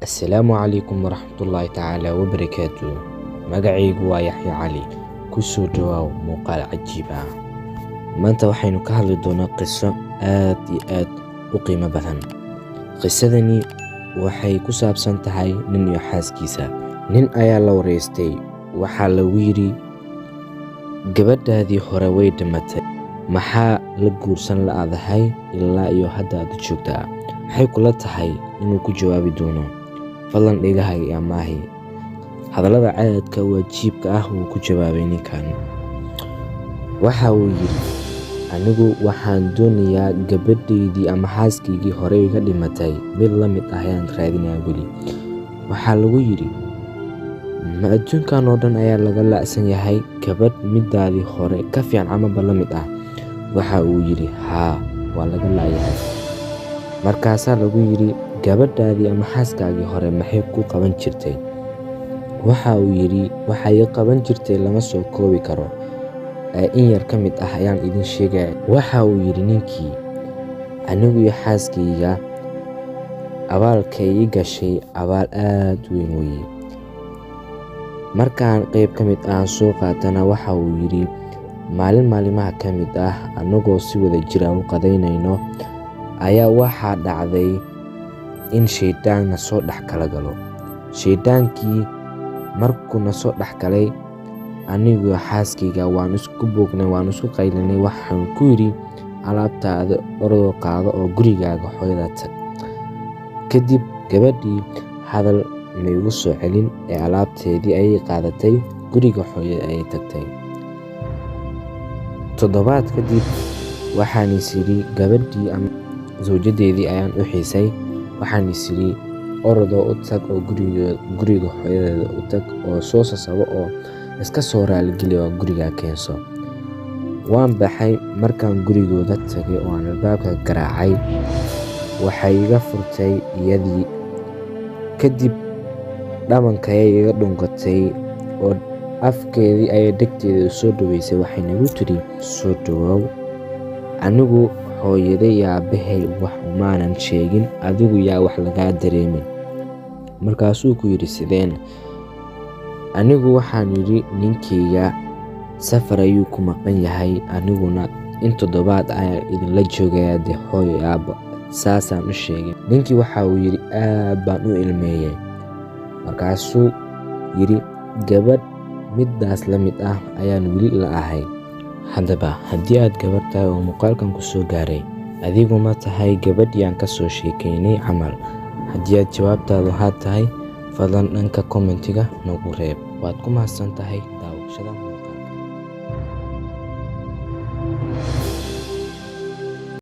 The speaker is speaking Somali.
Assalaamu calaykum waraxmatullaahi tacaala wabarakaatuh. Magacaygu waa Yaxya Cali. Ku soo dhawaaw muuqaal cajiib ah. Maanta waxaynu ka hadli doonaa qiso aad iyo aad u qiimo badan. Qisadani waxay ku saabsan tahay nin iyo xaaskiisa. Nin ayaa la wareystay. Waxaa lagu yidhi, gabadhaadii hore way dhimatay, maxaa la guursan la'dahay ilaa iyo hadda aad joogtaa? Maxay kula tahay inuu ku jawaabi doono? Fadlan dhegahaaga iyo amaahi. Hadallada caadka waajiibka ah wuu ku jawaabay ninkan. Waxa uu yidhi, anigu waxaan doonayaa gabadhaydii ama xaaskaygii hore iga dhimatay mid la mid ah ayaan raadinayaa weli. Waxaa lagu yidhi, ma adduunkan oo dhan ayaa laga la'san yahay gabadh midaadii hore ka fiican amaba la mid ah? Waxa uu yidhi, haa, waa laga la'yahay. Markaasaa lagu yidhi, gabadhaadii ama xaaskaagii hore maxay ku qaban jirtay? Waxa uu yidhi, waxay qaban jirtay lama soo koobi karo, in yar ka mid ah ayaan idin sheegaya. Waxa uu yidhi ninkii, anigu iyo xaaskayga abaalkay ii gashay abaal aad u weyn weeye. Markaan qayb ka mid ah soo qaatana, waxa uu yidhi, maalin maalimaha ka mid ah annagoo si wada jira u qadaynayno ayaa waxaa dhacday in shaydaan na soo dhex kala galo. Shaydaankii markuu na soo dhex galay, anigu iyo xaaskayga waan isku boognay, waan isku qaylinay. Waxaan ku yidhi, alaabtaada orodoo qaado oo gurigaaga hooyada tag. Kadib gabadhii hadal maygu soo celin ee alaabteedii ayay qaadatay, guriga hooyada ayay tagtay. Toddobaad kadib waxaan is idhi, gabadhii ama zawjadeedii ayaan u xiisay. Waxaan is idhi, orodoo u tag oo guriga hooyadeeda u tag oo soo sasabo oo iska soo raaligeli oo gurigaa keenso. Waan baxay. Markaan gurigooda tagay oo aan albaabka garaacay, waxay iga furtay iyadii. Kadib dhabankayay iga dhungatay oo afkeedii ayay dhegteeda soo dhaweysay. Waxayna igu tidhi, soo dhawaaw, anigu hooyaday iyo aabbahay wax umaanan sheegin, adigu yaa wax lagaa dareemin. Markaasuu ku yidhi, sideen? Anigu waxaan yidhi, ninkayga safar ayuu ku maqan yahay, aniguna in toddobaad ayaan idinla joogayaa dee hooyo iyo aabbo. Saasaan u sheegay. Ninkii waxa uu yidhi, aad baan u ilmeeyay. Markaasuu yidhi, gabadh midaas la mid ah ayaan weli la ahay. Haddaba haddii aad gabarh tahay oo muuqaalkan ku soo gaaray, adigu ma tahay gabadhii aan ka soo sheekaynay camal? Haddii aad jawaabtaadu haa tahay, fadlan dhanka kommentiga nagu reeb. Waad ku mahadsan tahay daawashada.